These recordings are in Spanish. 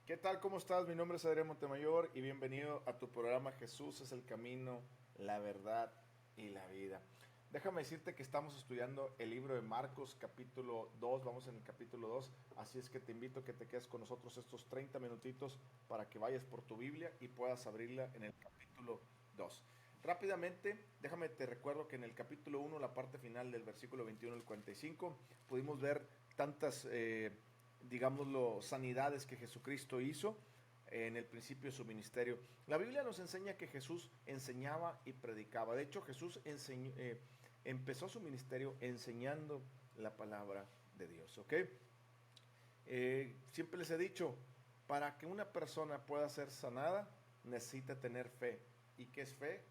¿Qué tal? ¿Cómo estás? Mi nombre es Adrián Montemayor y bienvenido a tu programa Jesús es el camino, la verdad y la vida. Déjame decirte que estamos estudiando el libro de Marcos capítulo 2, vamos en el capítulo 2, así es que te invito a que te quedes con nosotros estos 30 minutitos para que vayas por tu Biblia y puedas abrirla en el capítulo 2. Rápidamente, déjame te recuerdo que en el capítulo 1, la parte final del versículo 21 al 45, pudimos ver tantas digámoslo, sanidades que Jesucristo hizo en el principio de su ministerio. La Biblia nos enseña que Jesús enseñaba y predicaba. De hecho, Jesús empezó su ministerio enseñando la palabra de Dios. ¿Ok? Siempre les he dicho, para que una persona pueda ser sanada, necesita tener fe. ¿Y qué es fe?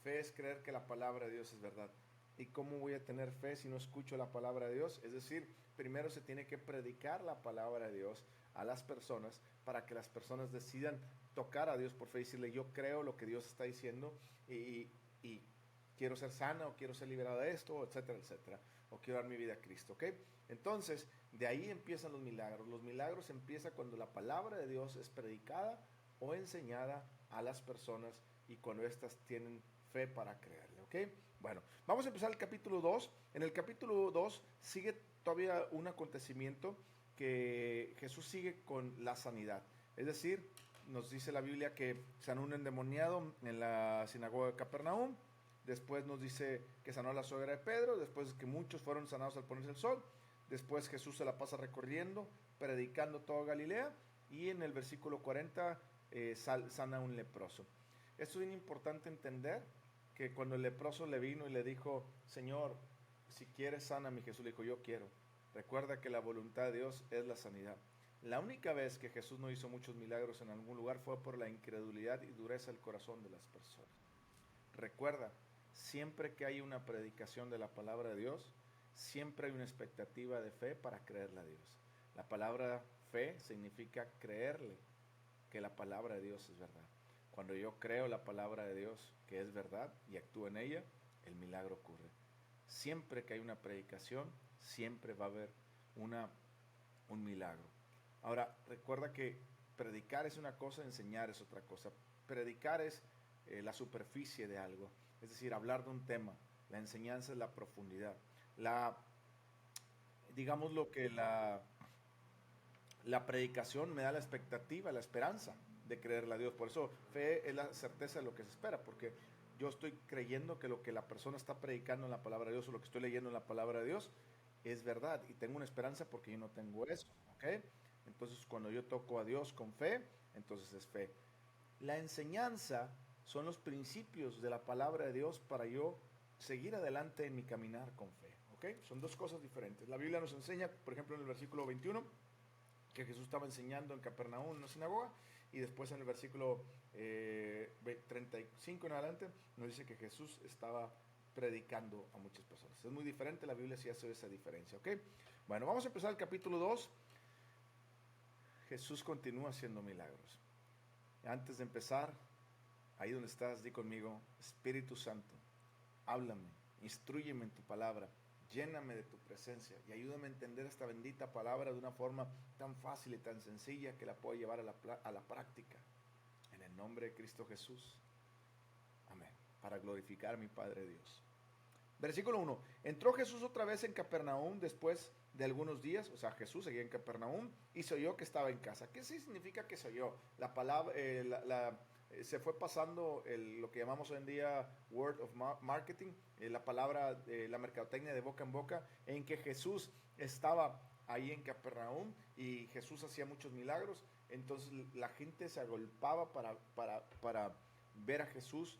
Fe es creer que la palabra de Dios es verdad. ¿Y cómo voy a tener fe si no escucho la palabra de Dios? Es decir, primero se tiene que predicar la palabra de Dios a las personas para que las personas decidan tocar a Dios por fe y decirle, yo creo lo que Dios está diciendo y quiero ser sana o quiero ser liberada de esto, etcétera, etcétera. O quiero dar mi vida a Cristo, ¿ok? Entonces, de ahí empiezan los milagros. Los milagros empiezan cuando la palabra de Dios es predicada o enseñada a las personas y cuando éstas tienen fe para creerle, ¿ok? Bueno, vamos a empezar el capítulo 2. En el capítulo 2 sigue todavía un acontecimiento que Jesús sigue con la sanidad. Es decir, nos dice la Biblia que sanó un endemoniado en la sinagoga de Capernaum. Después nos dice que sanó a la suegra de Pedro. Después que muchos fueron sanados al ponerse el sol. Después Jesús se la pasa recorriendo, predicando toda Galilea. Y en el versículo 40 sana a un leproso. Esto es bien importante entender que cuando el leproso le vino y le dijo, Señor, si quieres sana a mi Jesús, le dijo, yo quiero. Recuerda que la voluntad de Dios es la sanidad. La única vez que Jesús no hizo muchos milagros en algún lugar fue por la incredulidad y dureza del corazón de las personas. Recuerda, siempre que hay una predicación de la palabra de Dios, siempre hay una expectativa de fe para creerle a Dios. La palabra fe significa creerle que la palabra de Dios es verdad. Cuando yo creo la palabra de Dios que es verdad y actúo en ella, el milagro ocurre. Siempre que hay una predicación, siempre va a haber una, un milagro. Ahora, recuerda que predicar es una cosa, enseñar es otra cosa. Predicar es la superficie de algo, es decir, hablar de un tema. La enseñanza es la profundidad. La, digamos lo que la predicación me da la expectativa, la esperanza de creerle a Dios. Por eso fe es la certeza de lo que se espera, porque yo estoy creyendo que lo que la persona está predicando en la palabra de Dios o lo que estoy leyendo en la palabra de Dios es verdad y tengo una esperanza porque yo no tengo eso, ¿ok? Entonces cuando yo toco a Dios con fe, entonces es fe. La enseñanza son los principios de la palabra de Dios para yo seguir adelante en mi caminar con fe, ¿ok? Son dos cosas diferentes. La Biblia nos enseña, por ejemplo, en el versículo 21, que Jesús estaba enseñando en Capernaum, en una sinagoga, y después en el versículo 35 en adelante nos dice que Jesús estaba predicando a muchas personas. Es muy diferente, la Biblia sí hace esa diferencia, ¿ok? Bueno, vamos a empezar el capítulo 2. Jesús continúa haciendo milagros. Antes de empezar, ahí donde estás, di conmigo, Espíritu Santo, háblame, instrúyeme en tu palabra, lléname de tu presencia y ayúdame a entender esta bendita palabra de una forma tan fácil y tan sencilla que la puedo llevar a la práctica. En el nombre de Cristo Jesús. Amén. Para glorificar a mi Padre Dios. Versículo 1. Entró Jesús otra vez en Capernaum después de algunos días, o sea, Jesús seguía en Capernaum y se oyó que estaba en casa. ¿Qué significa que se oyó? La palabra, se fue pasando lo que llamamos hoy en día word of marketing, la palabra, la mercadotecnia de boca en boca, en que Jesús estaba ahí en Capernaum y Jesús hacía muchos milagros. Entonces la gente se agolpaba para ver a Jesús.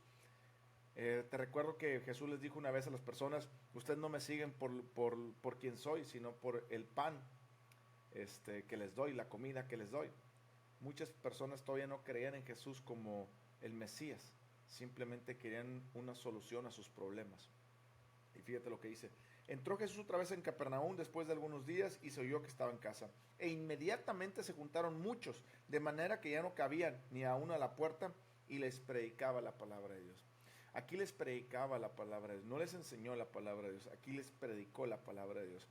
Te recuerdo que Jesús les dijo una vez a las personas, ustedes no me siguen por quien soy, sino por el pan que les doy, la comida que les doy. Muchas personas todavía no creían en Jesús como el Mesías, simplemente querían una solución a sus problemas. Y fíjate lo que dice. Entró Jesús otra vez en Capernaum después de algunos días y se oyó que estaba en casa. E inmediatamente se juntaron muchos, de manera que ya no cabían ni aún a la puerta y les predicaba la palabra de Dios. Aquí les predicaba la palabra de Dios, no les enseñó la palabra de Dios, aquí les predicó la palabra de Dios.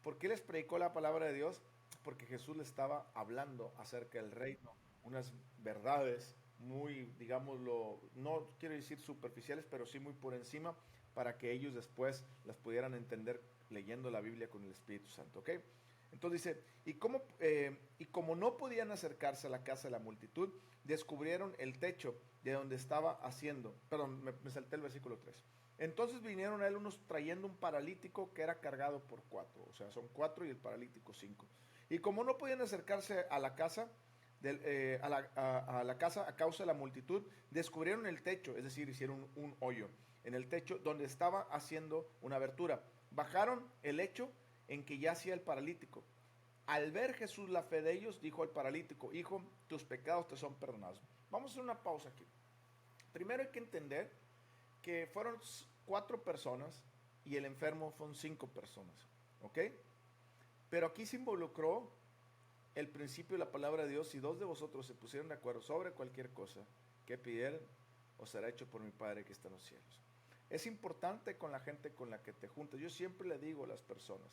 ¿Por qué les predicó la palabra de Dios? porque Jesús le estaba hablando acerca del reino, unas verdades muy, digámoslo, no quiero decir superficiales, pero sí muy por encima, para que ellos después las pudieran entender leyendo la Biblia con el Espíritu Santo, ¿ok? Entonces dice, y como no podían acercarse a la casa de la multitud, descubrieron el techo de donde estaba haciendo, perdón, me salté el versículo 3. Entonces vinieron a él unos trayendo un paralítico que era cargado por 4, o sea, son 4 y el paralítico 5. Y como no podían acercarse a la casa, a la casa a causa de la multitud, descubrieron el techo, es decir, hicieron un hoyo en el techo donde estaba haciendo una abertura. Bajaron el lecho en que yacía el paralítico. Al ver Jesús la fe de ellos, dijo al paralítico, hijo, tus pecados te son perdonados. Vamos a hacer una pausa aquí. Primero hay que entender que fueron 4 personas y el enfermo fueron 5 personas, ¿ok? Pero aquí se involucró el principio de la palabra de Dios. Si 2 de vosotros se pusieron de acuerdo sobre cualquier cosa que pidieran, os será hecho por mi Padre que está en los cielos. Es importante con la gente con la que te juntas. Yo siempre le digo a las personas,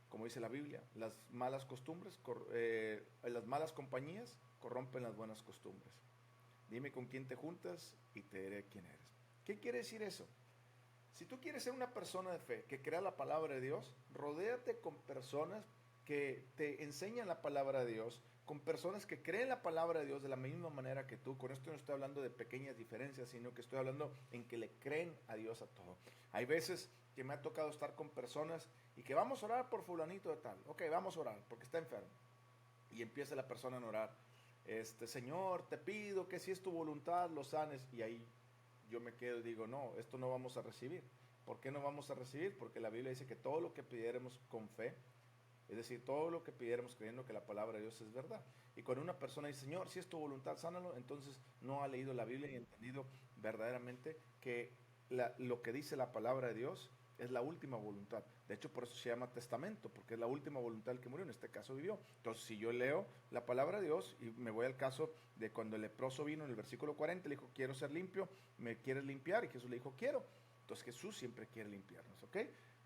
como dice la Biblia, las malas costumbres, las malas compañías corrompen las buenas costumbres. Dime con quién te juntas y te diré quién eres. ¿Qué quiere decir eso? Si tú quieres ser una persona de fe que crea la palabra de Dios, rodéate con personas que te enseñan la palabra de Dios, con personas que creen la palabra de Dios de la misma manera que tú. Con esto no estoy hablando de pequeñas diferencias, sino que estoy hablando en que le creen a Dios a todo. Hay veces que me ha tocado estar con personas y que vamos a orar por fulanito de tal. Ok, vamos a orar porque está enfermo. Y empieza la persona a orar. Señor, te pido que si es tu voluntad lo sanes. Y ahí yo me quedo y digo, no, esto no vamos a recibir. ¿Por qué no vamos a recibir? Porque la Biblia dice que todo lo que pidiéramos con fe, es decir, todo lo que pidiéramos creyendo que la palabra de Dios es verdad. Y cuando una persona dice, Señor, si es tu voluntad, sánalo, entonces no ha leído la Biblia y entendido verdaderamente que lo que dice la palabra de Dios es la última voluntad. De hecho, por eso se llama testamento, porque es la última voluntad del que murió, en este caso vivió. Entonces, si yo leo la palabra de Dios y me voy al caso de cuando el leproso vino en el versículo 40, le dijo, quiero ser limpio, ¿me quieres limpiar? Y Jesús le dijo, quiero. Entonces Jesús siempre quiere limpiarnos, ¿ok?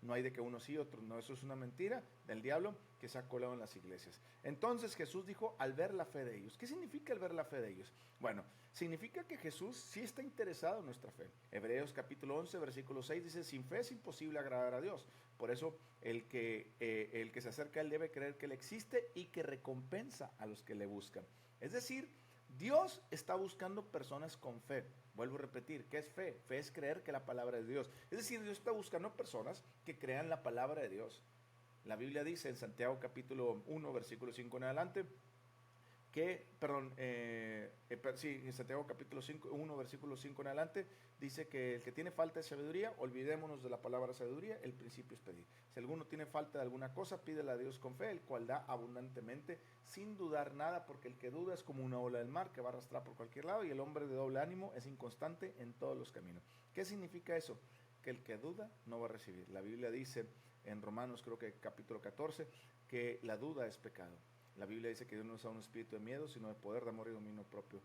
No hay de que uno sí, otro no. Eso es una mentira del diablo que se ha colado en las iglesias. Entonces Jesús dijo, al ver la fe de ellos. ¿Qué significa al ver la fe de ellos? Bueno, significa que Jesús sí está interesado en nuestra fe. Hebreos capítulo 11, versículo 6 dice, sin fe es imposible agradar a Dios. Por eso el que se acerca a Él debe creer que Él existe y que recompensa a los que le buscan. Es decir, Dios está buscando personas con fe. Vuelvo a repetir, ¿qué es fe? Fe es creer que la palabra es de Dios. Es decir, Dios está buscando personas que crean la palabra de Dios. La Biblia dice en Santiago capítulo 1, versículo 5 en adelante, en Santiago capítulo 1, versículo 5 en adelante, dice que el que tiene falta de sabiduría, olvidémonos de la palabra sabiduría, el principio es pedir. Si alguno tiene falta de alguna cosa, pídele a Dios con fe, el cual da abundantemente, sin dudar nada, porque el que duda es como una ola del mar que va a arrastrar por cualquier lado, y el hombre de doble ánimo es inconstante en todos los caminos. ¿Qué significa eso? Que el que duda no va a recibir. La Biblia dice en Romanos, creo que capítulo 14, que la duda es pecado. La Biblia dice que Dios no nos da un espíritu de miedo, sino de poder, de amor y dominio propio.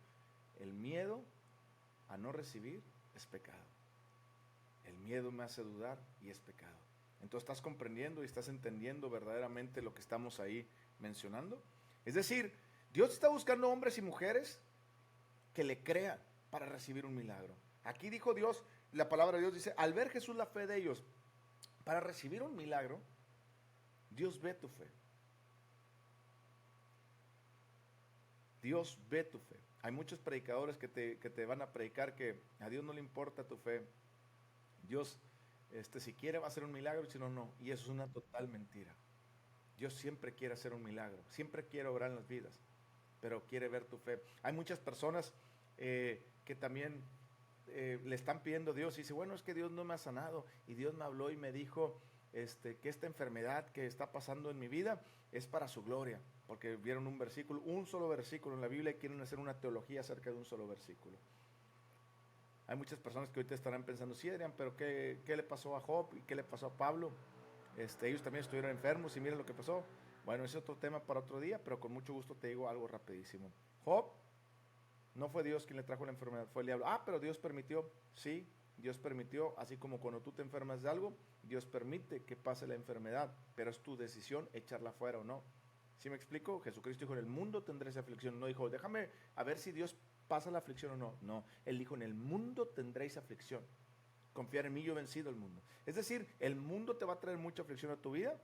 El miedo a no recibir es pecado. El miedo me hace dudar y es pecado. Entonces, ¿estás comprendiendo y estás entendiendo verdaderamente lo que estamos ahí mencionando? Es decir, Dios está buscando hombres y mujeres que le crean para recibir un milagro. Aquí dijo Dios, la palabra de Dios dice, al ver Jesús la fe de ellos, para recibir un milagro, Dios ve tu fe. Dios ve tu fe. Hay muchos predicadores que te van a predicar que a Dios no le importa tu fe. Dios, si quiere va a hacer un milagro, si no, no. Y eso es una total mentira. Dios siempre quiere hacer un milagro, siempre quiere obrar en las vidas, pero quiere ver tu fe. Hay muchas personas que también le están pidiendo a Dios y dice, bueno, es que Dios no me ha sanado y Dios me habló y me dijo que esta enfermedad que está pasando en mi vida es para su gloria, porque vieron un versículo, un solo versículo en la Biblia y quieren hacer una teología acerca de un solo versículo. Hay muchas personas que ahorita estarán pensando, sí, Adrián, pero ¿qué le pasó a Job y qué le pasó a Pablo? Ellos también estuvieron enfermos y miren lo que pasó. Bueno, ese es otro tema para otro día, pero con mucho gusto te digo algo rapidísimo. Job, no fue Dios quien le trajo la enfermedad, fue el diablo. Ah, pero Dios permitió. Sí, Dios permitió, así como cuando tú te enfermas de algo, Dios permite que pase la enfermedad, pero es tu decisión echarla fuera o no. ¿Sí me explico? Jesucristo dijo, en el mundo tendréis aflicción. No dijo, déjame a ver si Dios pasa la aflicción o no. No, Él dijo, en el mundo tendréis aflicción. Confiar en mí, yo he vencido el mundo. Es decir, el mundo te va a traer mucha aflicción a tu vida,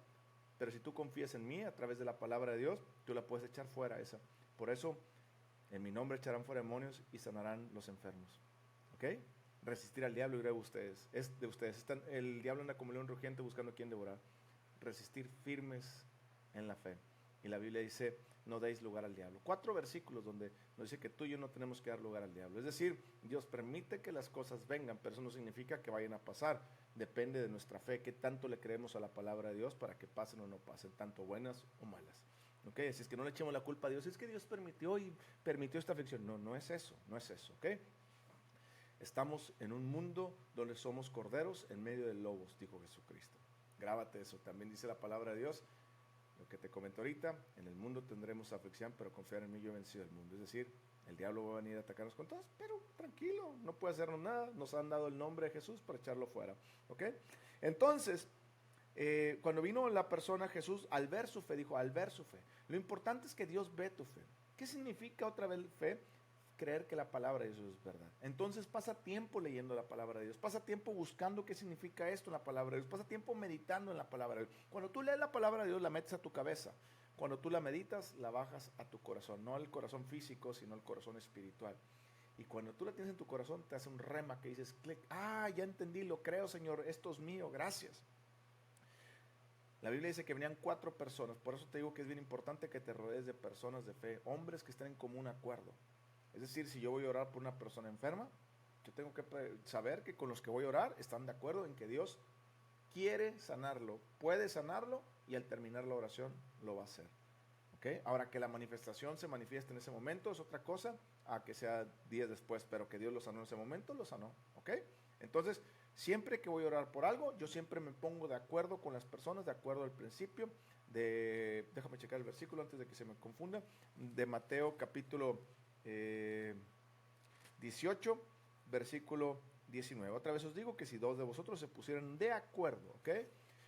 pero si tú confías en mí a través de la palabra de Dios, tú la puedes echar fuera esa. Por eso, en mi nombre echarán fuera demonios y sanarán los enfermos. ¿Ok? Resistir al diablo, y de ustedes. Es de ustedes. El diablo anda como león rugiente buscando a quien devorar. Resistir firmes en la fe. Y la Biblia dice, no deis lugar al diablo. 4 versículos donde nos dice que tú y yo no tenemos que dar lugar al diablo. Es decir, Dios permite que las cosas vengan, pero eso no significa que vayan a pasar. Depende de nuestra fe, qué tanto le creemos a la palabra de Dios para que pasen o no pasen, tanto buenas o malas. ¿Ok? Así es que no le echemos la culpa a Dios, es que Dios permitió esta aflicción. No, no es eso, no es eso, ¿ok? Estamos en un mundo donde somos corderos en medio de lobos, dijo Jesucristo. Grábate eso, también dice la palabra de Dios. Lo que te comento ahorita, en el mundo tendremos aflicción, pero confiar en mí, yo he vencido el mundo. Es decir, el diablo va a venir a atacarnos con todas, pero tranquilo, no puede hacernos nada. Nos han dado el nombre de Jesús para echarlo fuera. ¿Ok? Entonces, cuando vino la persona Jesús, al ver su fe, dijo, al ver su fe. Lo importante es que Dios ve tu fe. ¿Qué significa otra vez fe? Creer que la palabra de Dios es verdad. Entonces pasa tiempo leyendo la palabra de Dios, pasa tiempo buscando qué significa esto en la palabra de Dios, pasa tiempo meditando en la palabra de Dios. Cuando tú lees la palabra de Dios, la metes a tu cabeza. Cuando tú la meditas, la bajas a tu corazón, no al corazón físico, sino al corazón espiritual. Y cuando tú la tienes en tu corazón, te hace un rema que dices, clic, ya entendí, lo creo, Señor, esto es mío, gracias. La Biblia dice que venían 4 personas, por eso te digo que es bien importante que te rodees de personas de fe, hombres que estén en común acuerdo. Es decir, si yo voy a orar por una persona enferma, yo tengo que saber que con los que voy a orar están de acuerdo en que Dios quiere sanarlo, puede sanarlo y al terminar la oración lo va a hacer. ¿Okay? Ahora, que la manifestación se manifieste en ese momento es otra cosa, a que sea días después, pero que Dios lo sanó en ese momento, lo sanó. ¿Okay? Entonces, siempre que voy a orar por algo, yo siempre me pongo de acuerdo con las personas, de acuerdo al principio déjame checar el versículo antes de que se me confunda, de Mateo capítulo 18, versículo 19. Otra vez os digo que si 2 de vosotros se pusieran de acuerdo, ¿ok?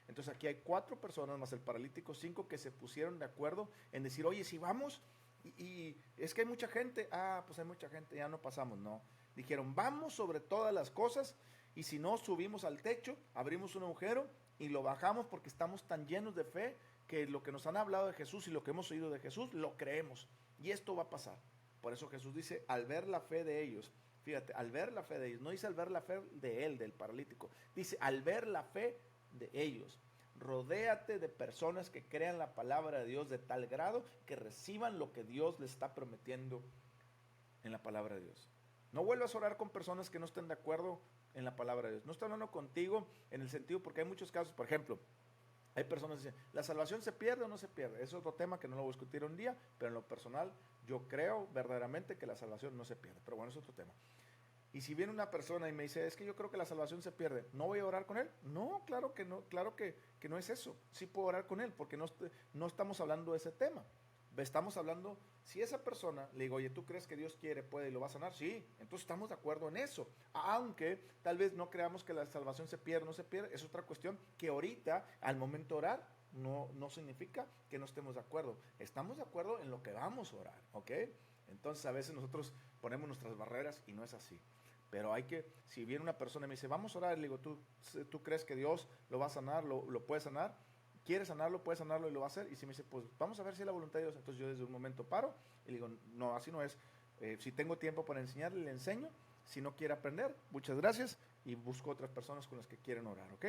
Entonces aquí hay 4 personas más el paralítico, 5 que se pusieron de acuerdo en decir, oye, si vamos, y es que hay mucha gente, pues hay mucha gente, ya no pasamos, no. Dijeron, vamos sobre todas las cosas, y si no, subimos al techo, abrimos un agujero y lo bajamos porque estamos tan llenos de fe que lo que nos han hablado de Jesús y lo que hemos oído de Jesús, lo creemos. Y esto va a pasar. Por eso Jesús dice, al ver la fe de ellos, fíjate, al ver la fe de ellos, no dice al ver la fe de él, del paralítico, dice al ver la fe de ellos. Rodéate de personas que crean la palabra de Dios de tal grado que reciban lo que Dios les está prometiendo en la palabra de Dios. No vuelvas a orar con personas que no estén de acuerdo en la palabra de Dios. No estoy hablando contigo en el sentido, porque hay muchos casos, por ejemplo, hay personas que dicen, ¿la salvación se pierde o no se pierde? Eso es otro tema que no lo voy a discutir un día, pero en lo personal yo creo verdaderamente que la salvación no se pierde. Pero bueno, es otro tema. Y si viene una persona y me dice, es que yo creo que la salvación se pierde, ¿no voy a orar con él? No, claro que no, claro que no es eso. Sí puedo orar con él porque no estamos hablando de ese tema. Estamos hablando, si esa persona le digo, oye, ¿tú crees que Dios quiere, puede y lo va a sanar? Sí, entonces estamos de acuerdo en eso. Aunque tal vez no creamos que la salvación se pierde o no se pierde, es otra cuestión que ahorita, al momento de orar, no significa que no estemos de acuerdo. Estamos de acuerdo en lo que vamos a orar, ¿ok? Entonces a veces nosotros ponemos nuestras barreras y no es así. Pero hay que, si viene una persona y me dice, vamos a orar, le digo, ¿tú crees que Dios lo va a sanar, lo puede sanar? ¿Quiere sanarlo? Puede sanarlo y lo va a hacer. Y si me dice, pues vamos a ver si es la voluntad de Dios. Entonces yo desde un momento paro y le digo, no, así no es. Si tengo tiempo para enseñarle, le enseño. Si no quiere aprender, muchas gracias. Y busco otras personas con las que quieren orar, ¿ok?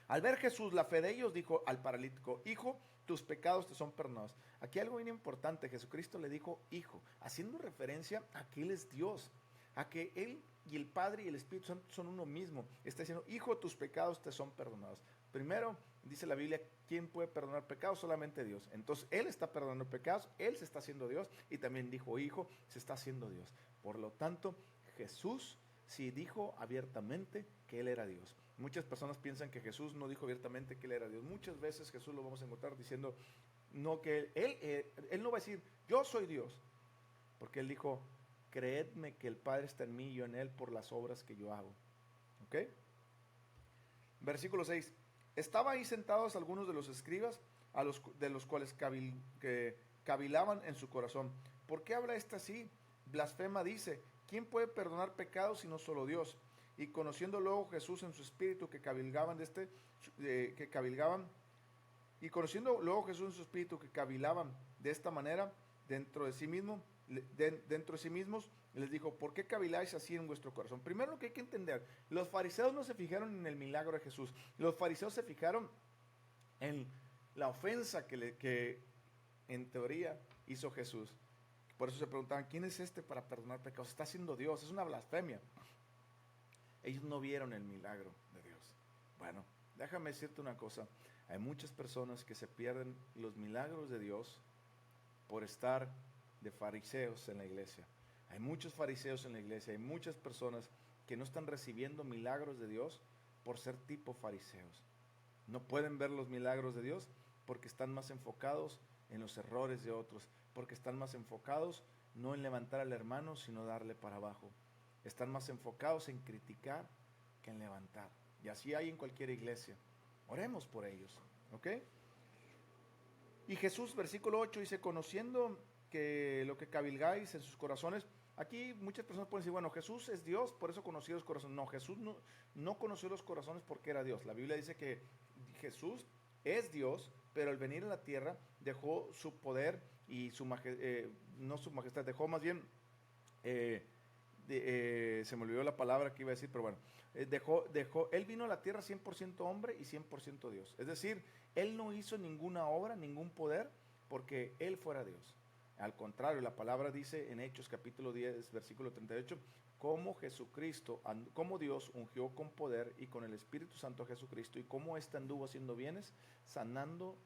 Al ver Jesús la fe de ellos, dijo al paralítico, hijo, tus pecados te son perdonados. Aquí algo bien importante, Jesucristo le dijo hijo, haciendo referencia a que Él es Dios, a que Él y el Padre y el Espíritu Santo son uno mismo. Está diciendo, hijo, tus pecados te son perdonados. Primero, dice la Biblia, ¿quién puede perdonar pecados? Solamente Dios. Entonces, Él está perdonando pecados, Él se está haciendo Dios, y también dijo, hijo, se está haciendo Dios. Por lo tanto, Jesús sí dijo abiertamente que Él era Dios. Muchas personas piensan que Jesús no dijo abiertamente que Él era Dios. Muchas veces Jesús lo vamos a encontrar diciendo, no, que Él no va a decir, yo soy Dios, porque Él dijo, creedme que el Padre está en mí y yo en Él por las obras que yo hago. ¿Ok? Versículo 6. Estaban ahí sentados algunos de los escribas de los cuales que cavilaban en su corazón. ¿Por qué habla éste así? Blasfema, dice, ¿quién puede perdonar pecados sino solo Dios? Y conociendo luego Jesús en su espíritu que cavilgaban, y conociendo luego Jesús en su espíritu que cavilaban de esta manera dentro de sí mismo, dentro de sí mismos, les dijo, ¿por qué caviláis así en vuestro corazón? Primero, lo que hay que entender, los fariseos no se fijaron en el milagro de Jesús, los fariseos se fijaron en la ofensa que en teoría hizo Jesús. Por eso se preguntaban, ¿quién es este para perdonar pecados? Está haciendo Dios, es una blasfemia. Ellos no vieron el milagro de Dios. Bueno, déjame decirte una cosa, hay muchas personas que se pierden los milagros de Dios por estar de fariseos en la iglesia. Hay muchos fariseos en la iglesia, hay muchas personas que no están recibiendo milagros de Dios por ser tipo fariseos. No pueden ver los milagros de Dios porque están más enfocados en los errores de otros, porque están más enfocados no en levantar al hermano, sino darle para abajo. Están más enfocados en criticar que en levantar. Y así hay en cualquier iglesia. Oremos por ellos, ¿ok? Y Jesús, versículo 8, dice, conociendo que lo que cavilgáis en sus corazones. Aquí muchas personas pueden decir, bueno, Jesús es Dios, por eso conoció los corazones. No, Jesús no conoció los corazones porque era Dios. La Biblia dice que Jesús es Dios, pero al venir a la tierra dejó su poder y no su majestad, dejó más bien, se me olvidó la palabra que iba a decir, pero bueno, él vino a la tierra 100% hombre y 100% Dios. Es decir, él no hizo ninguna obra, ningún poder, porque él fuera Dios. Al contrario, la palabra dice en Hechos capítulo 10, versículo 38, cómo Jesucristo, cómo Dios ungió con poder y con el Espíritu Santo a Jesucristo, y cómo éste anduvo haciendo bienes, sanando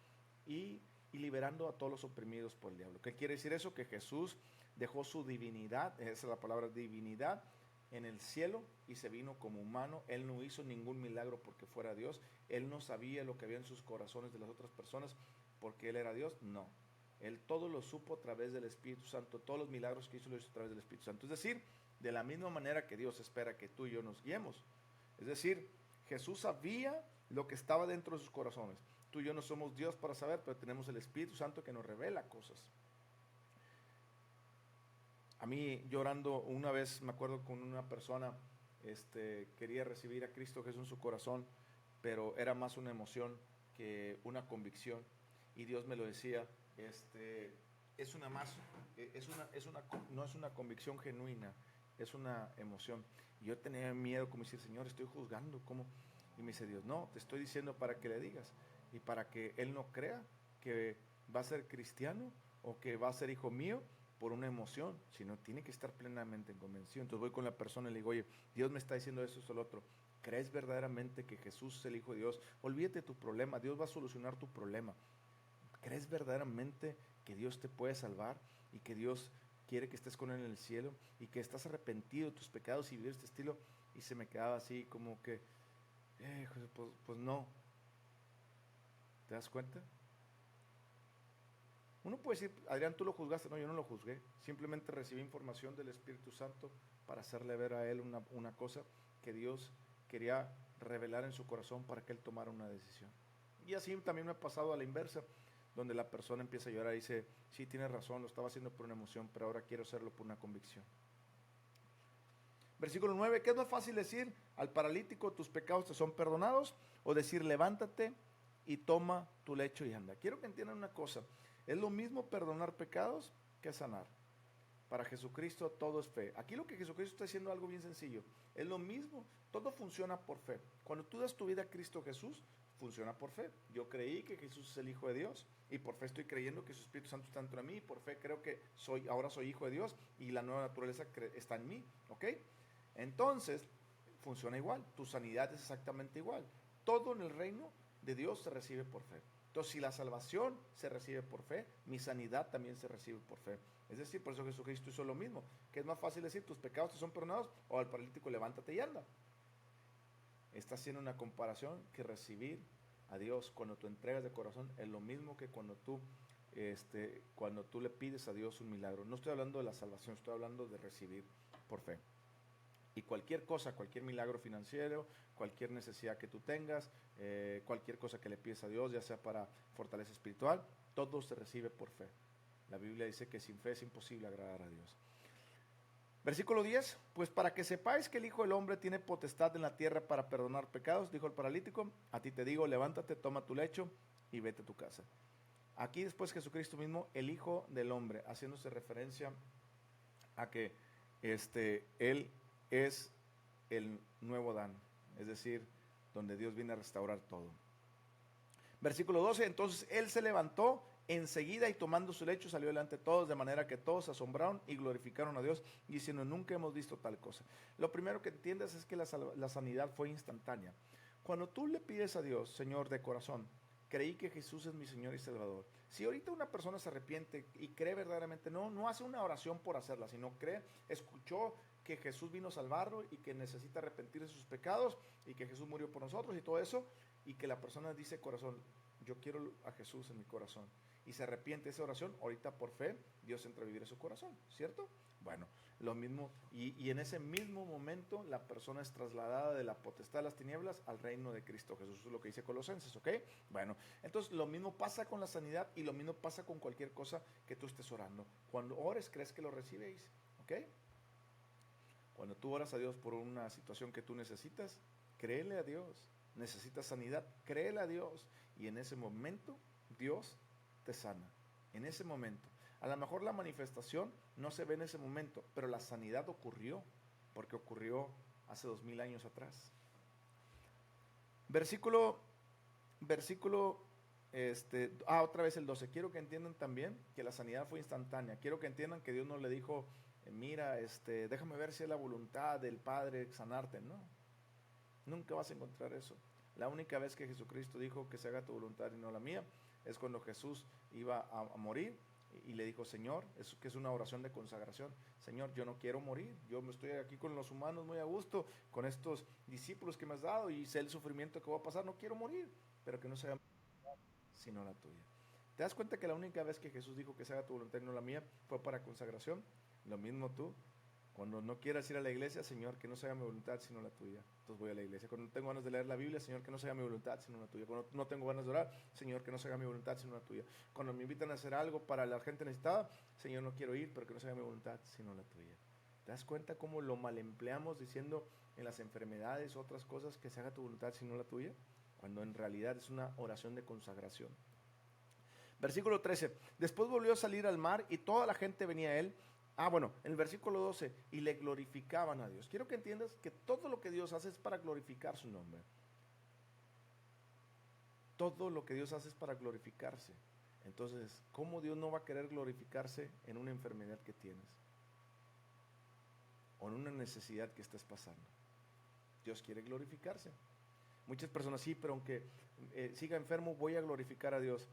y liberando a todos los oprimidos por el diablo. ¿Qué quiere decir eso? Que Jesús dejó su divinidad, esa es la palabra divinidad, en el cielo y se vino como humano. Él no hizo ningún milagro porque fuera Dios. Él no sabía lo que había en sus corazones de las otras personas porque Él era Dios. No. Él todo lo supo a través del Espíritu Santo. Todos los milagros que hizo lo hizo a través del Espíritu Santo. Es decir, de la misma manera que Dios espera que tú y yo nos guiemos. Es decir, Jesús sabía lo que estaba dentro de sus corazones. Tú y yo no somos Dios para saber, pero tenemos el Espíritu Santo que nos revela cosas. A mí, llorando una vez, me acuerdo con una persona, quería recibir a Cristo Jesús en su corazón, pero era más una emoción que una convicción. Y Dios me lo decía, no es una convicción genuina, es una emoción. Y yo tenía miedo, como decir, Señor, estoy juzgando, ¿cómo? Y me dice Dios, no, te estoy diciendo para que le digas y para que él no crea que va a ser cristiano o que va a ser hijo mío por una emoción, sino tiene que estar plenamente en convención. Entonces voy con la persona y le digo, oye, Dios me está diciendo eso, lo otro. ¿Crees verdaderamente que Jesús es el Hijo de Dios? Olvídate de tu problema, Dios va a solucionar tu problema. ¿Crees verdaderamente que Dios te puede salvar y que Dios quiere que estés con Él en el cielo y que estás arrepentido de tus pecados y vivir este estilo? Y se me quedaba así como que, pues no. ¿Te das cuenta? Uno puede decir, Adrián, tú lo juzgaste. No, yo no lo juzgué. Simplemente recibí información del Espíritu Santo para hacerle ver a él una cosa que Dios quería revelar en su corazón para que él tomara una decisión. Y así también me ha pasado a la inversa, donde la persona empieza a llorar y dice, sí, tienes razón, lo estaba haciendo por una emoción, pero ahora quiero hacerlo por una convicción. Versículo 9, ¿qué es más fácil decir al paralítico, tus pecados te son perdonados? O decir, levántate y toma tu lecho y anda. Quiero que entiendan una cosa. Es lo mismo perdonar pecados que sanar. Para Jesucristo todo es fe. Aquí lo que Jesucristo está haciendo es algo bien sencillo. Es lo mismo, todo funciona por fe. Cuando tú das tu vida a Cristo Jesús, funciona por fe. Yo creí que Jesús es el Hijo de Dios y por fe estoy creyendo que su Espíritu Santo está dentro de mí y por fe creo que ahora soy hijo de Dios y la nueva naturaleza está en mí. ¿Ok? Entonces, funciona igual. Tu sanidad es exactamente igual. Todo en el reino de Dios se recibe por fe. Entonces, si la salvación se recibe por fe, mi sanidad también se recibe por fe. Es decir, por eso Jesucristo hizo lo mismo. Que es más fácil decir, tus pecados te son perdonados, o al paralítico, levántate y anda. Está haciendo una comparación que recibir a Dios cuando tú entregas de corazón es lo mismo que cuando tú le pides a Dios un milagro. No estoy hablando de la salvación, estoy hablando de recibir por fe. Y cualquier cosa, cualquier milagro financiero, cualquier necesidad que tú tengas, cualquier cosa que le pides a Dios, ya sea para fortaleza espiritual, todo se recibe por fe. La Biblia dice que sin fe es imposible agradar a Dios. Versículo 10, pues para que sepáis que el Hijo del Hombre tiene potestad en la tierra para perdonar pecados, dijo el paralítico, a ti te digo, levántate, toma tu lecho y vete a tu casa. Aquí después Jesucristo mismo, el Hijo del Hombre, haciéndose referencia a que Él es el nuevo Adán, es decir, donde Dios viene a restaurar todo. Versículo 12, entonces Él se levantó enseguida y tomando su lecho salió delante de todos, de manera que todos se asombraron y glorificaron a Dios, diciendo, nunca hemos visto tal cosa. Lo primero que entiendes es que la sanidad fue instantánea. Cuando tú le pides a Dios, Señor, de corazón, creí que Jesús es mi Señor y Salvador. Si ahorita una persona se arrepiente y cree verdaderamente, no hace una oración por hacerla, sino cree, escuchó que Jesús vino a salvarlo y que necesita arrepentir de sus pecados y que Jesús murió por nosotros y todo eso, y que la persona dice corazón, yo quiero a Jesús en mi corazón, y se arrepiente de esa oración, ahorita por fe, Dios entra a vivir en su corazón, ¿cierto? Bueno, lo mismo, y en ese mismo momento la persona es trasladada de la potestad de las tinieblas al reino de Cristo Jesús, es lo que dice Colosenses, ¿ok? Bueno, entonces lo mismo pasa con la sanidad y lo mismo pasa con cualquier cosa que tú estés orando. Cuando ores, crees que lo recibéis, ¿ok? Cuando tú oras a Dios por una situación que tú necesitas, créele a Dios. Necesitas sanidad, créele a Dios. Y en ese momento, Dios te sana. En ese momento. A lo mejor la manifestación no se ve en ese momento, pero la sanidad ocurrió, porque ocurrió hace 2000 años atrás. Versículo, otra vez el 12. Quiero que entiendan también que la sanidad fue instantánea. Quiero que entiendan que Dios no le dijo, mira, déjame ver si es la voluntad del Padre sanarte. No, nunca vas a encontrar eso. La única vez que Jesucristo dijo que se haga tu voluntad y no la mía, es cuando Jesús iba a morir y le dijo, Señor, que es una oración de consagración, Señor, yo no quiero morir, yo me estoy aquí con los humanos muy a gusto, con estos discípulos que me has dado y sé el sufrimiento que va a pasar, no quiero morir, pero que no se haga sino la tuya. ¿Te das cuenta que la única vez que Jesús dijo que se haga tu voluntad y no la mía fue para consagración? Lo mismo tú, cuando no quieras ir a la iglesia, Señor, que no se haga mi voluntad sino la tuya. Entonces voy a la iglesia. Cuando no tengo ganas de leer la Biblia, Señor, que no se haga mi voluntad sino la tuya. Cuando no tengo ganas de orar, Señor, que no se haga mi voluntad sino la tuya. Cuando me invitan a hacer algo para la gente necesitada, Señor, no quiero ir, pero que no se haga mi voluntad sino la tuya. ¿Te das cuenta cómo lo mal empleamos diciendo en las enfermedades, otras cosas, que se haga tu voluntad sino la tuya? Cuando en realidad es una oración de consagración. Versículo 13. Después volvió a salir al mar y toda la gente venía a él. En el versículo 12, y le glorificaban a Dios. Quiero que entiendas que todo lo que Dios hace es para glorificar su nombre. Todo lo que Dios hace es para glorificarse. Entonces, ¿cómo Dios no va a querer glorificarse en una enfermedad que tienes? O en una necesidad que estés pasando. Dios quiere glorificarse. Muchas personas, sí, pero aunque siga enfermo, voy a glorificar a Dios.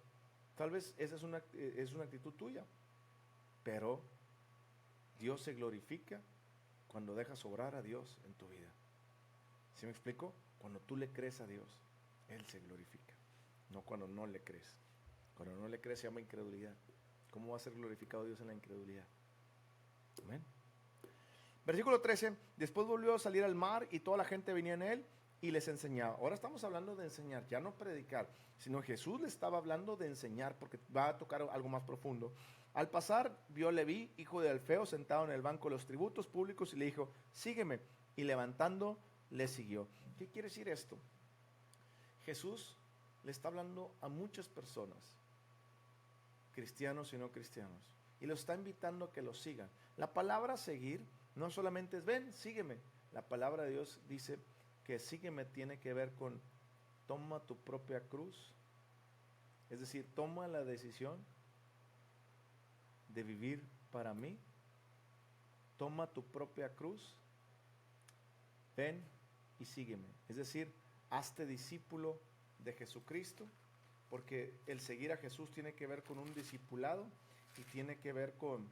Tal vez esa es una actitud tuya, pero Dios se glorifica cuando dejas obrar a Dios en tu vida. ¿Sí me explico? Cuando tú le crees a Dios, Él se glorifica, no cuando no le crees. Cuando no le crees se llama incredulidad. ¿Cómo va a ser glorificado Dios en la incredulidad? Amén. Versículo 13, después volvió a salir al mar y toda la gente venía en él y les enseñaba. Ahora estamos hablando de enseñar, ya no predicar, sino Jesús le estaba hablando de enseñar porque va a tocar algo más profundo. Al pasar, vio a Leví, hijo de Alfeo, sentado en el banco de los tributos públicos y le dijo, sígueme. Y levantando, le siguió. ¿Qué quiere decir esto? Jesús le está hablando a muchas personas, cristianos y no cristianos, y los está invitando a que lo sigan. La palabra seguir no solamente es ven, sígueme. La palabra de Dios dice que sígueme tiene que ver con toma tu propia cruz, es decir, toma la decisión de vivir para mí, toma tu propia cruz, ven y sígueme. Es decir, hazte discípulo de Jesucristo, porque el seguir a Jesús tiene que ver con un discipulado y tiene que ver con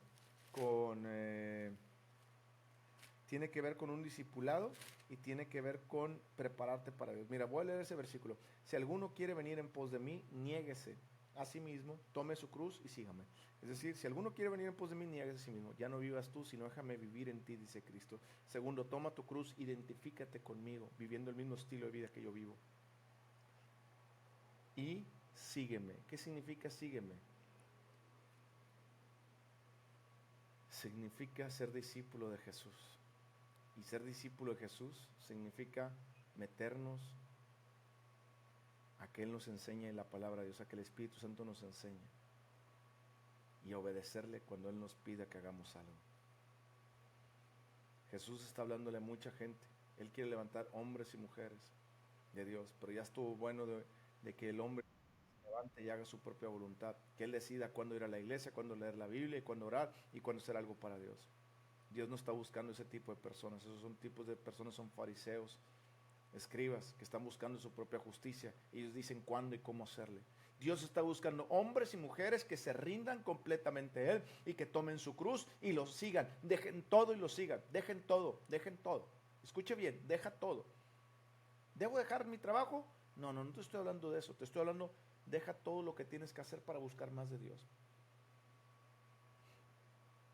un discipulado y tiene que ver con prepararte para Dios. Mira, voy a leer ese versículo. Si alguno quiere venir en pos de mí, niéguese a sí mismo, tome su cruz y sígame. Es decir, si alguno quiere venir en pos de mí, niegues a sí mismo. Ya no vivas tú, sino déjame vivir en ti, dice Cristo. Segundo, toma tu cruz, identifícate conmigo, viviendo el mismo estilo de vida que yo vivo. Y sígueme. ¿Qué significa sígueme? Significa ser discípulo de Jesús. Y ser discípulo de Jesús significa meternos a que Él nos enseñe la palabra de Dios, a que el Espíritu Santo nos enseñe. Y obedecerle cuando Él nos pida que hagamos algo. Jesús está hablándole a mucha gente. Él quiere levantar hombres y mujeres de Dios, pero ya estuvo bueno de que el hombre se levante y haga su propia voluntad, que Él decida cuándo ir a la iglesia, cuándo leer la Biblia, y cuándo orar y cuándo hacer algo para Dios. Dios no está buscando ese tipo de personas. Esos son tipos de personas, son fariseos, escribas, que están buscando su propia justicia. Ellos dicen cuándo y cómo hacerle. Dios está buscando hombres y mujeres que se rindan completamente a Él y que tomen su cruz y lo sigan. Dejen todo y lo sigan. Dejen todo, dejen todo. Escuche bien, deja todo. ¿Debo dejar mi trabajo? No, no te estoy hablando de eso. Te estoy hablando, deja todo lo que tienes que hacer para buscar más de Dios.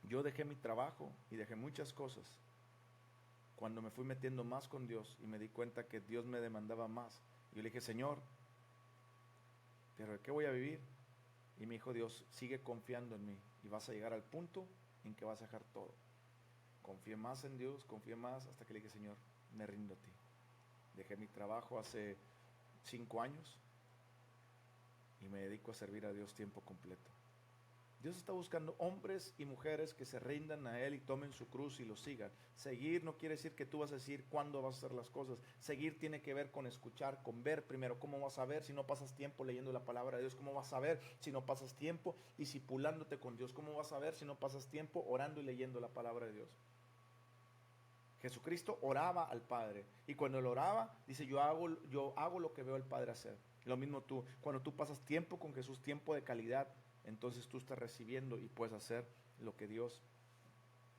Yo dejé mi trabajo y dejé muchas cosas cuando me fui metiendo más con Dios y me di cuenta que Dios me demandaba más. Yo le dije, Señor, ¿pero de qué voy a vivir? Y me dijo Dios, sigue confiando en mí y vas a llegar al punto en que vas a dejar todo. Confié más en Dios, confié más, hasta que le dije, Señor, me rindo a ti. Dejé mi trabajo hace 5 años y me dedico a servir a Dios tiempo completo. Dios está buscando hombres y mujeres que se rindan a Él y tomen su cruz y lo sigan. Seguir no quiere decir que tú vas a decir cuándo vas a hacer las cosas. Seguir tiene que ver con escuchar, con ver primero. ¿Cómo vas a ver si no pasas tiempo leyendo la palabra de Dios? ¿Cómo vas a ver si no pasas tiempo discipulándote con Dios? ¿Cómo vas a ver si no pasas tiempo orando y leyendo la palabra de Dios? Jesucristo oraba al Padre y cuando él oraba, dice, yo hago lo que veo al Padre hacer. Lo mismo tú, cuando tú pasas tiempo con Jesús, tiempo de calidad, entonces tú estás recibiendo y puedes hacer lo que Dios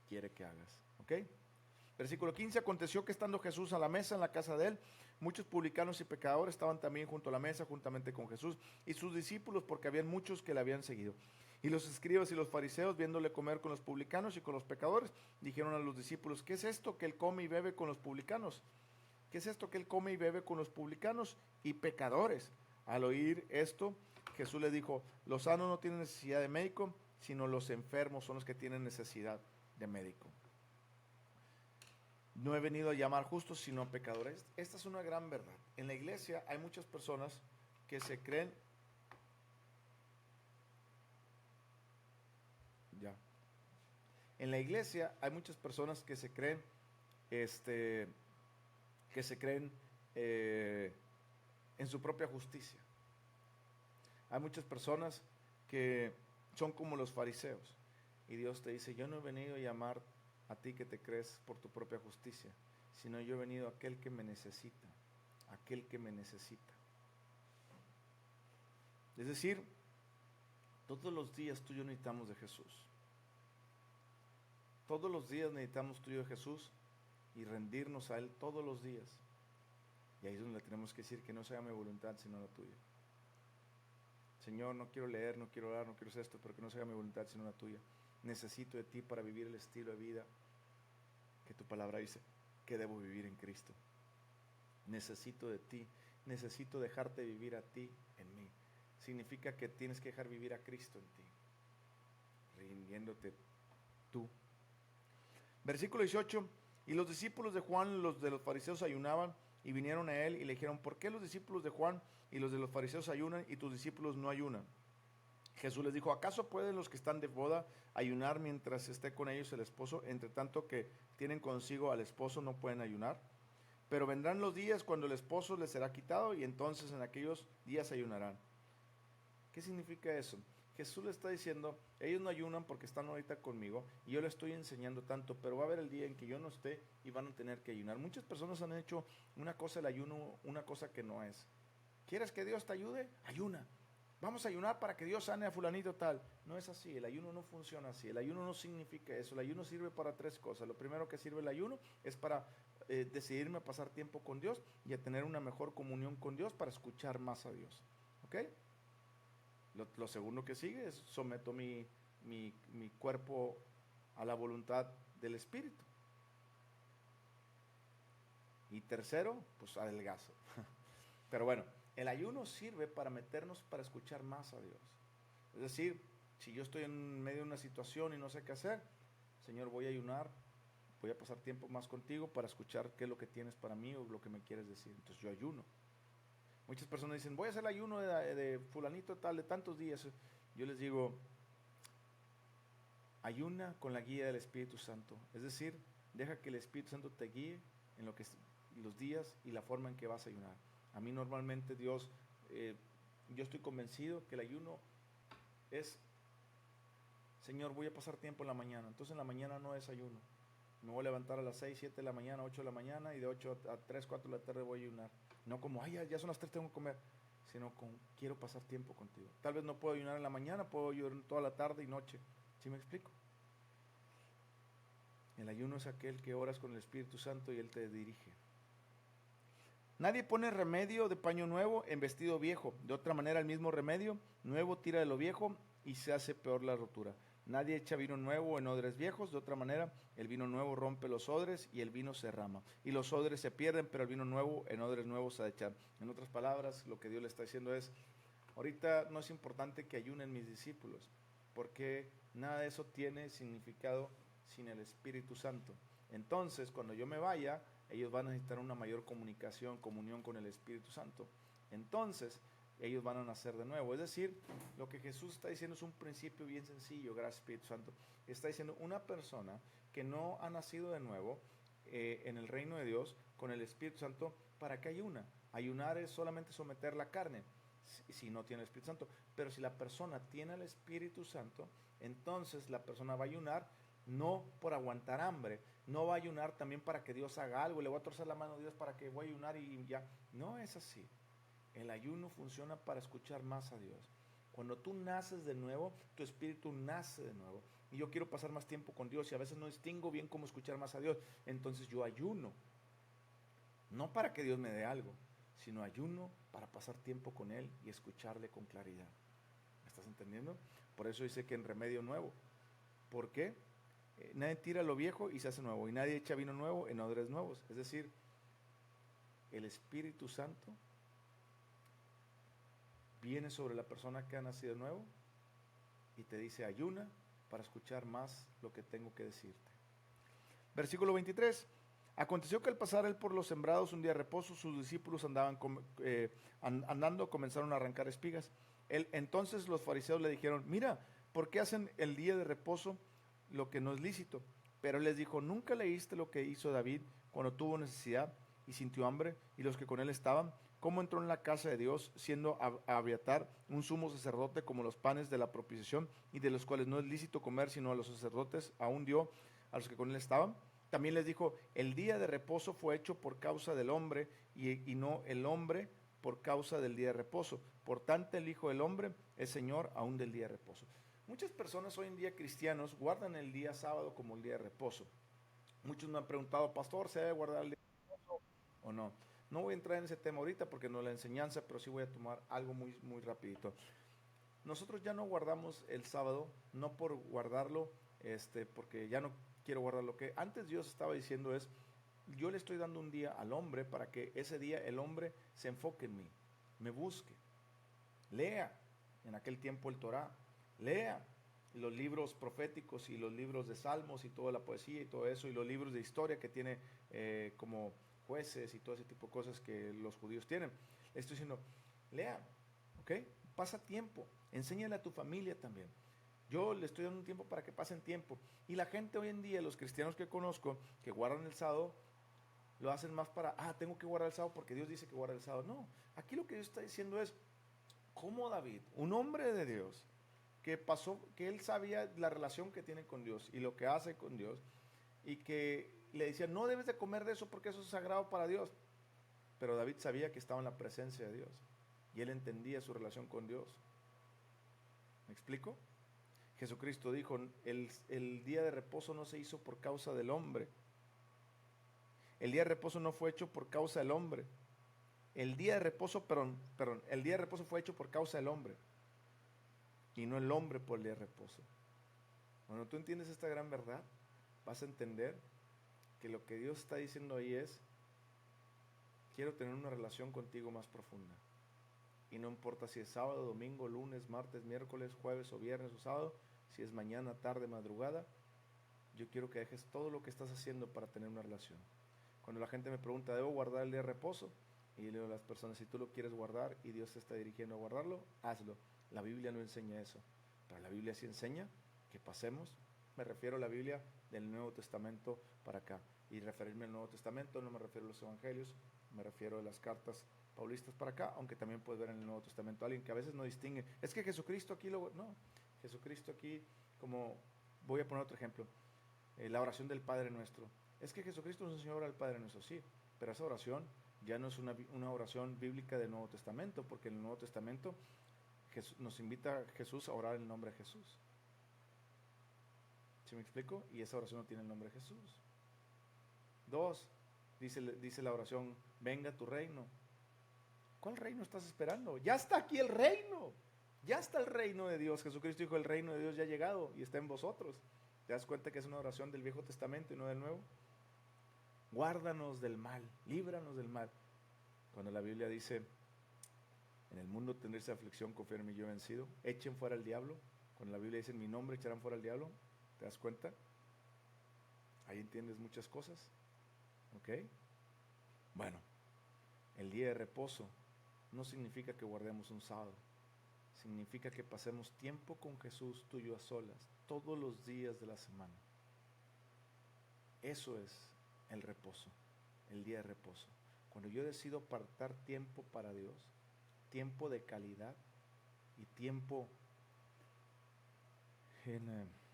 quiere que hagas. ¿Ok? Versículo 15, aconteció que estando Jesús a la mesa en la casa de él, muchos publicanos y pecadores estaban también junto a la mesa, juntamente con Jesús y sus discípulos, porque habían muchos que le habían seguido. Y los escribas y los fariseos, viéndole comer con los publicanos y con los pecadores, dijeron a los discípulos, ¿qué es esto que él come y bebe con los publicanos? ¿Qué es esto que él come y bebe con los publicanos y pecadores? Al oír esto, Jesús le dijo, los sanos no tienen necesidad de médico, sino los enfermos son los que tienen necesidad de médico. No he venido a llamar justos, sino a pecadores. Esta es una gran verdad. En la iglesia hay muchas personas que se creen... Ya. En la iglesia hay muchas personas que se creen, que se creen en su propia justicia. Hay muchas personas que son como los fariseos. Y Dios te dice, yo no he venido a llamar a ti que te crees por tu propia justicia, sino yo he venido a aquel que me necesita, aquel que me necesita. Es decir, todos los días tú y yo necesitamos de Jesús. Todos los días necesitamos tú y yo de Jesús y rendirnos a Él todos los días. Y ahí es donde tenemos que decir que no sea mi voluntad sino la tuya. Señor, no quiero leer, no quiero orar, no quiero hacer esto, pero que no sea mi voluntad sino la tuya. Necesito de ti para vivir el estilo de vida que tu palabra dice que debo vivir en Cristo. Necesito de ti, necesito dejarte vivir a ti en mí. Significa que tienes que dejar vivir a Cristo en ti, rindiéndote tú. Versículo 18, y los discípulos de Juan, los de los fariseos, ayunaban y vinieron a él y le dijeron, ¿por qué los discípulos de Juan y los de los fariseos ayunan y tus discípulos no ayunan? Jesús les dijo, ¿acaso pueden los que están de boda ayunar mientras esté con ellos el esposo? Entre tanto que tienen consigo al esposo no pueden ayunar. Pero vendrán los días cuando el esposo les será quitado y entonces en aquellos días ayunarán. ¿Qué significa eso? Jesús le está diciendo, ellos no ayunan porque están ahorita conmigo y yo les estoy enseñando tanto, pero va a haber el día en que yo no esté y van a tener que ayunar. Muchas personas han hecho una cosa el ayuno, una cosa que no es. ¿Quieres que Dios te ayude? Ayuna. Vamos a ayunar para que Dios sane a fulanito tal. No es así, el ayuno no funciona así, el ayuno no significa eso. El ayuno sirve para 3 cosas. Lo primero que sirve el ayuno es para decidirme a pasar tiempo con Dios y a tener una mejor comunión con Dios para escuchar más a Dios. ¿Ok? Lo segundo que sigue es someto mi cuerpo a la voluntad del Espíritu. Y tercero, pues adelgazo. Pero bueno, el ayuno sirve para meternos, para escuchar más a Dios. Es decir, si yo estoy en medio de una situación y no sé qué hacer, Señor, voy a ayunar, voy a pasar tiempo más contigo para escuchar qué es lo que tienes para mí o lo que me quieres decir. Entonces yo ayuno. Muchas personas dicen, voy a hacer el ayuno de fulanito tal, de tantos días. Yo les digo, ayuna con la guía del Espíritu Santo. Es decir, deja que el Espíritu Santo te guíe en lo que los días y la forma en que vas a ayunar. A mí normalmente Dios, yo estoy convencido que el ayuno es, Señor, voy a pasar tiempo en la mañana. Entonces en la mañana no es ayuno. Me voy a levantar a las 6, 7 de la mañana, 8 de la mañana y de 8 a 3, 4 de la tarde voy a ayunar. No como, ay, ya son las 3, tengo que comer, sino con, quiero pasar tiempo contigo. Tal vez no puedo ayunar en la mañana, puedo ayunar toda la tarde y noche. ¿Sí me explico? El ayuno es aquel que oras con el Espíritu Santo y Él te dirige. Nadie pone remedio de paño nuevo en vestido viejo. De otra manera, el mismo remedio nuevo tira de lo viejo y se hace peor la rotura. Nadie echa vino nuevo en odres viejos. De otra manera, el vino nuevo rompe los odres y el vino se derrama. Y los odres se pierden, pero el vino nuevo en odres nuevos se ha de echar. En otras palabras, lo que Dios le está diciendo es, ahorita no es importante que ayunen mis discípulos, porque nada de eso tiene significado sin el Espíritu Santo. Entonces, cuando yo me vaya, ellos van a necesitar una mayor comunicación, comunión con el Espíritu Santo. Entonces, ellos van a nacer de nuevo. Es decir, lo que Jesús está diciendo es un principio bien sencillo, gracias Espíritu Santo. Está diciendo una persona que no ha nacido de nuevo en el reino de Dios con el Espíritu Santo, ¿para qué ayuna? Ayunar es solamente someter la carne, si no tiene el Espíritu Santo. Pero si la persona tiene el Espíritu Santo, entonces la persona va a ayunar no por aguantar hambre, no va a ayunar también para que Dios haga algo, le voy a torcer la mano a Dios para que voy a ayunar y ya. No es así. El ayuno funciona para escuchar más a Dios. Cuando tú naces de nuevo, tu espíritu nace de nuevo. Y yo quiero pasar más tiempo con Dios y a veces no distingo bien cómo escuchar más a Dios. Entonces yo ayuno. No para que Dios me dé algo, sino ayuno para pasar tiempo con Él y escucharle con claridad. ¿Me estás entendiendo? Por eso dice que en remedio nuevo. ¿Por qué? Nadie tira lo viejo y se hace nuevo. Y nadie echa vino nuevo en odres nuevos. Es decir, el Espíritu Santo viene sobre la persona que ha nacido nuevo y te dice ayuna para escuchar más lo que tengo que decirte. Versículo 23. Aconteció que al pasar él por los sembrados un día de reposo, sus discípulos andando comenzaron a arrancar espigas. Entonces los fariseos le dijeron, mira, ¿por qué hacen el día de reposo lo que no es lícito? Pero él les dijo, ¿nunca leíste lo que hizo David cuando tuvo necesidad y sintió hambre y los que con él estaban? ¿Cómo entró en la casa de Dios siendo Abiatar un sumo sacerdote como los panes de la propiciación y de los cuales no es lícito comer sino a los sacerdotes aún dio a los que con él estaban? También les dijo, el día de reposo fue hecho por causa del hombre y no el hombre por causa del día de reposo. Por tanto, el Hijo del Hombre es Señor aún del día de reposo. Muchas personas hoy en día cristianos guardan el día sábado como el día de reposo. Muchos me han preguntado, pastor, ¿se debe guardar el día de reposo o no? No voy a entrar en ese tema ahorita porque no es la enseñanza, pero sí voy a tomar algo muy, muy rapidito. Nosotros ya no guardamos el sábado, no por guardarlo, porque ya no quiero guardar lo que antes Dios estaba diciendo es, yo le estoy dando un día al hombre para que ese día el hombre se enfoque en mí, me busque, lea en aquel tiempo el Torá, lea los libros proféticos y los libros de salmos y toda la poesía y todo eso y los libros de historia que tiene como jueces y todo ese tipo de cosas que los judíos tienen. Le estoy diciendo, lea, ¿ok? Pasa tiempo, enséñale a tu familia también. Yo le estoy dando un tiempo para que pasen tiempo. Y la gente hoy en día, los cristianos que conozco, que guardan el sábado, lo hacen más para, tengo que guardar el sábado porque Dios dice que guarda el sábado. No, aquí lo que Dios está diciendo es, como David, un hombre de Dios, que pasó, que él sabía la relación que tiene con Dios y lo que hace con Dios, y que le decía, no debes de comer de eso porque eso es sagrado para Dios. Pero David sabía que estaba en la presencia de Dios y él entendía su relación con Dios. ¿Me explico? Jesucristo dijo, el día de reposo no se hizo por causa del hombre. El día de reposo no fue hecho por causa del hombre. El día de reposo, el día de reposo fue hecho por causa del hombre. y no el hombre por el día de reposo. Cuando tú entiendes esta gran verdad, vas a entender que lo que Dios está diciendo ahí es: quiero tener una relación contigo más profunda. Y no importa si es sábado, domingo, lunes, martes, miércoles, jueves o viernes o sábado, si es mañana, tarde, madrugada, yo quiero que dejes todo lo que estás haciendo para tener una relación. Cuando la gente me pregunta, ¿debo guardar el día de reposo? Y le digo a las personas, si tú lo quieres guardar y Dios te está dirigiendo a guardarlo, hazlo. La Biblia no enseña eso, pero la Biblia sí enseña que pasemos. Me refiero a la Biblia del Nuevo Testamento para acá. Y referirme al Nuevo Testamento no me refiero a los evangelios, me refiero a las cartas paulistas para acá, aunque también puedes ver en el Nuevo Testamento a alguien que a veces no distingue. Es que Jesucristo aquí no, Jesucristo aquí, como voy a poner otro ejemplo, la oración del Padre Nuestro. Es que Jesucristo nos enseñó a orar al Padre Nuestro, sí, pero esa oración ya no es una oración bíblica del Nuevo Testamento, porque en el Nuevo Testamento nos invita a Jesús a orar en el nombre de Jesús. ¿Sí me explico? Y esa oración no tiene el nombre de Jesús. 2, dice la oración, venga tu reino. ¿Cuál reino estás esperando? Ya está aquí el reino. Ya está el reino de Dios. Jesucristo dijo, el reino de Dios ya ha llegado y está en vosotros. ¿Te das cuenta que es una oración del Viejo Testamento y no del Nuevo? Guárdanos del mal, líbranos del mal. Cuando la Biblia dice, en el mundo tendréis aflicción, confía en mí, yo he vencido. Echen fuera al diablo. Cuando la Biblia dice, en mi nombre echarán fuera al diablo. ¿Te das cuenta? Ahí entiendes muchas cosas. ¿Ok? Bueno, el día de reposo no significa que guardemos un sábado. Significa que pasemos tiempo con Jesús, tú y yo a solas, todos los días de la semana. Eso es el reposo, el día de reposo. Cuando yo decido apartar tiempo para Dios, tiempo de calidad y tiempo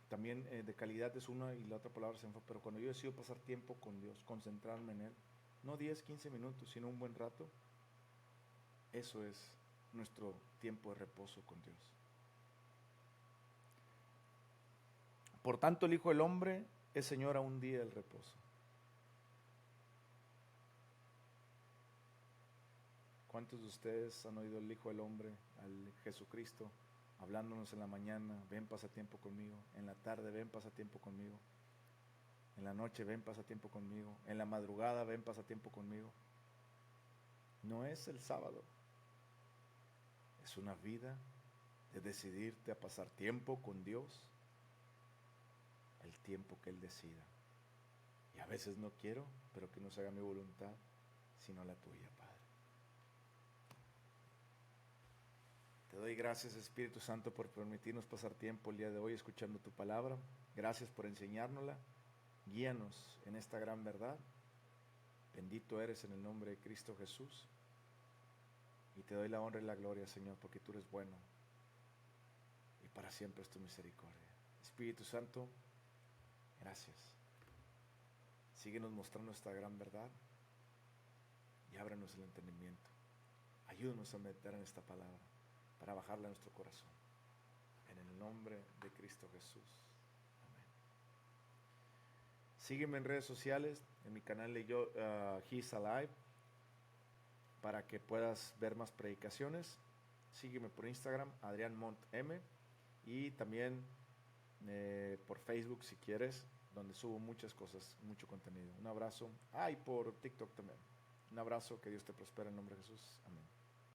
también de calidad es una y la otra palabra se enfoca, pero cuando yo decido pasar tiempo con Dios, concentrarme en Él, no 10, 15 minutos, sino un buen rato, eso es nuestro tiempo de reposo con Dios. Por tanto, el Hijo del Hombre es Señor a un día del reposo. ¿Cuántos de ustedes han oído al Hijo del Hombre, al Jesucristo, hablándonos en la mañana, ven, pasa tiempo conmigo, en la tarde, ven, pasa tiempo conmigo, en la noche, ven, pasa tiempo conmigo, en la madrugada, ven, pasa tiempo conmigo? No es el sábado, es una vida de decidirte a pasar tiempo con Dios, el tiempo que Él decida. Y a veces no quiero, pero que no se haga mi voluntad, sino la tuya, Padre. Te doy gracias, Espíritu Santo, por permitirnos pasar tiempo el día de hoy escuchando tu palabra. Gracias por enseñárnosla. Guíanos en esta gran verdad. Bendito eres en el nombre de Cristo Jesús. Y te doy la honra y la gloria, Señor, porque tú eres bueno. Y para siempre es tu misericordia. Espíritu Santo, gracias. Síguenos mostrando esta gran verdad y ábranos el entendimiento. Ayúdanos a meditar en esta palabra para bajarla a nuestro corazón. En el nombre de Cristo Jesús. Amén. Sígueme en redes sociales, en mi canal de He's Alive, para que puedas ver más predicaciones. Sígueme por Instagram, Adrián Montt M, y también por Facebook si quieres, donde subo muchas cosas, mucho contenido. Un abrazo. Y por TikTok también. Un abrazo, que Dios te prospere en el nombre de Jesús. Amén.